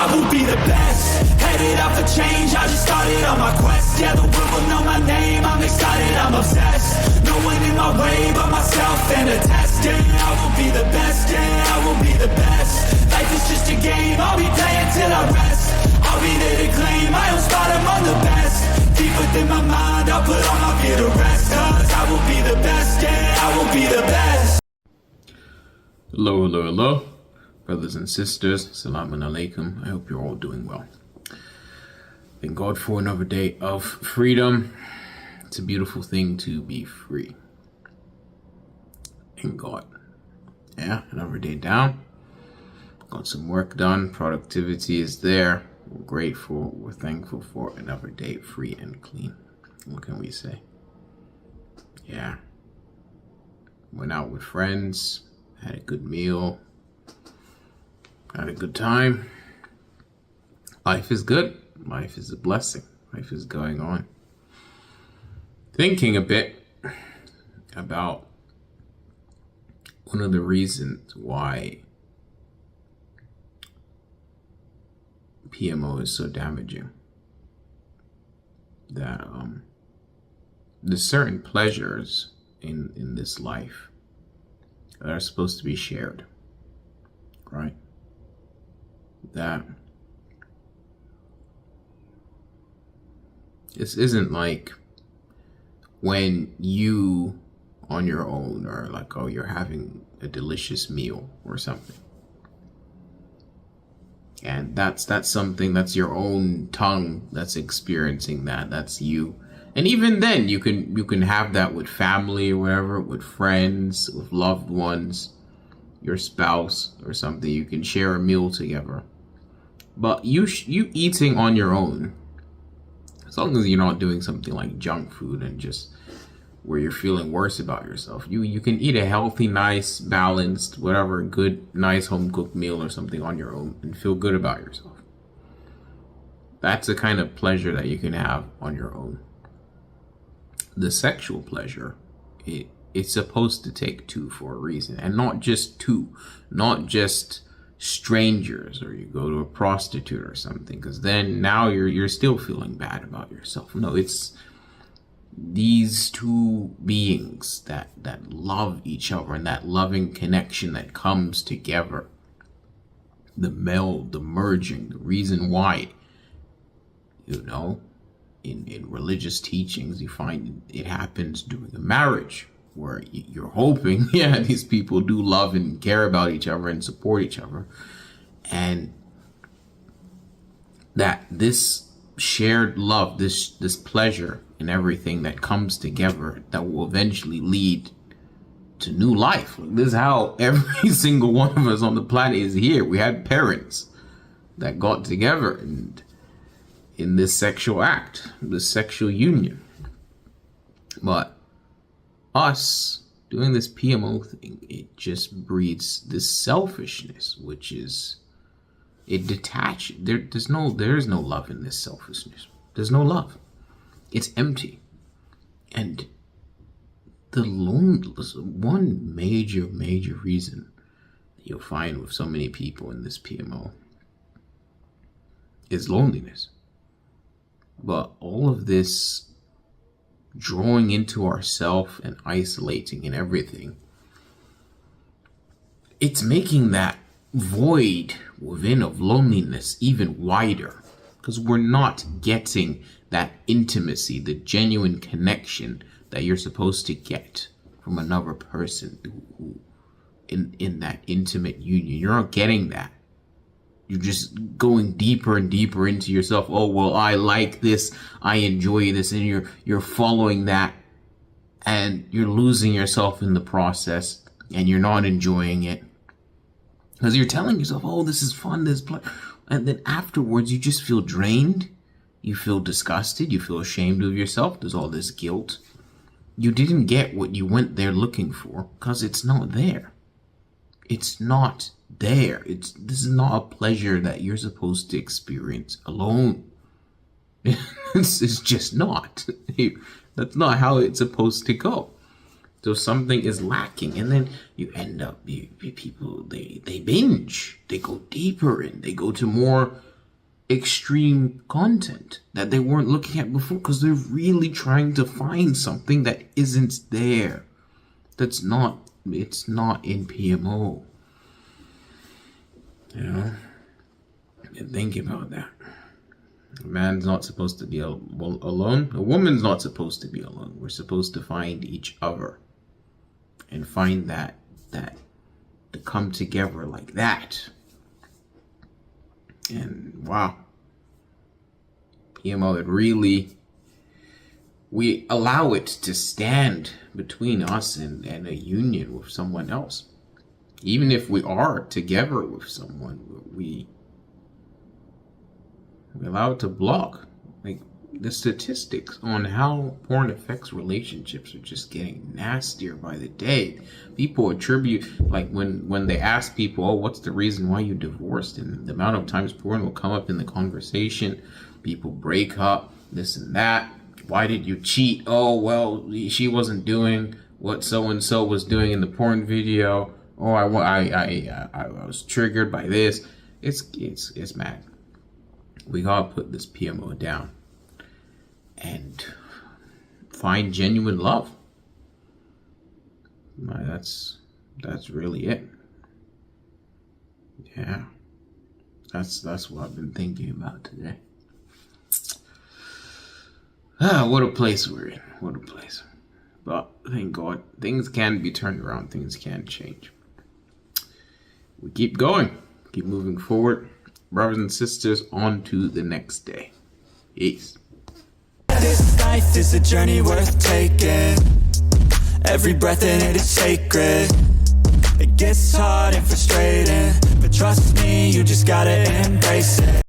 I will be the best. Headed out for change, I just started on my quest. Yeah, the world will know my name, I'm excited, I'm obsessed. No one in my way but myself and a test. Yeah, I will be the best, yeah, I will be the best. Life is just a game, I'll be playing till I rest. I'll be there to claim my own spot among the best. Deep within my mind, I'll put all my fear to rest. Cause I will be the best, yeah, I will be the best. Hello, hello, hello, brothers and sisters. Assalamu alaikum. I hope you're all doing well. Thank God for another day of freedom. It's a beautiful thing to be free. Thank God. Yeah, another day down. Got some work done. Productivity is there. We're grateful. We're thankful for another day free and clean. What can we say? Yeah. Went out with friends. Had a good meal. Had a good time. Life is good. Life is a blessing. Life is going on. Thinking a bit about one of the reasons why PMO is so damaging. That there's certain pleasures in this life that are supposed to be shared, right? That this isn't like when you on your own are like, oh, you're having a delicious meal or something. And that's something that's your own tongue that's experiencing that. That's you. And even then you can have that with family or whatever, with friends, with loved ones, your spouse or something. You can share a meal together. But you eating on your own, as long as you're not doing something like junk food and just where you're feeling worse about yourself, you can eat a healthy, nice, balanced, whatever, good, nice home cooked meal or something on your own and feel good about yourself. That's the kind of pleasure that you can have on your own. The sexual pleasure, it's supposed to take two for a reason, and not just two, not just strangers, or you go to a prostitute or something, because then now you're still feeling bad about yourself. No, it's these two beings that love each other, and that loving connection that comes together, the meld, the merging, the reason why, in religious teachings you find it happens during a marriage, where you're hoping, yeah, these people do love and care about each other and support each other, and that this shared love, this pleasure and everything that comes together, that will eventually lead to new life. This is how every single one of us on the planet is here. We had parents that got together and in this sexual act, this sexual union. But us doing this PMO thing, it just breeds this selfishness, which is, it detaches. There's no love in this selfishness. There's no love. It's empty. And the one major reason that you'll find with so many people in this PMO is loneliness. But all of this drawing into ourselves and isolating and everything, it's making that void within of loneliness even wider, because we're not getting that intimacy, the genuine connection that you're supposed to get from another person who in that intimate union. You're not getting that. You're just going deeper and deeper into yourself. Oh, well, I like this, I enjoy this, and you're following that, and you're losing yourself in the process, and you're not enjoying it. Because you're telling yourself, oh, this is fun, this play. And then afterwards, you just feel drained. You feel disgusted. You feel ashamed of yourself. There's all this guilt. You didn't get what you went there looking for because it's not there. It's not there. This is not a pleasure that you're supposed to experience alone. It's just not. That's not how it's supposed to go. So something is lacking, and then you end up, people, they binge, they go deeper, and they go to more extreme content that they weren't looking at before, because they're really trying to find something that isn't there. It's not in PMO. You know? And think about that. A man's not supposed to be alone. A woman's not supposed to be alone. We're supposed to find each other and find that to come together like that. And wow, PMO, it really, we allow it to stand between us and a union with someone else. Even if we are together with someone, we allow it to block. Like, the statistics on how porn affects relationships are just getting nastier by the day. People attribute, like when they ask people, oh, what's the reason why you divorced? And the amount of times porn will come up in the conversation. People break up, this and that. Why did you cheat? Oh, well, she wasn't doing what so-and-so was doing in the porn video. Oh, I was triggered by this. It's mad. We gotta put this PMO down and find genuine love. That's really it. Yeah, that's what I've been thinking about today. What a place we're in. What a place. But thank God, things can be turned around. Things can change. We keep going. Keep moving forward. Brothers and sisters, on to the next day. Peace. This life is a journey worth taking. Every breath in it is sacred. It gets hard and frustrating, but trust me, you just gotta embrace it.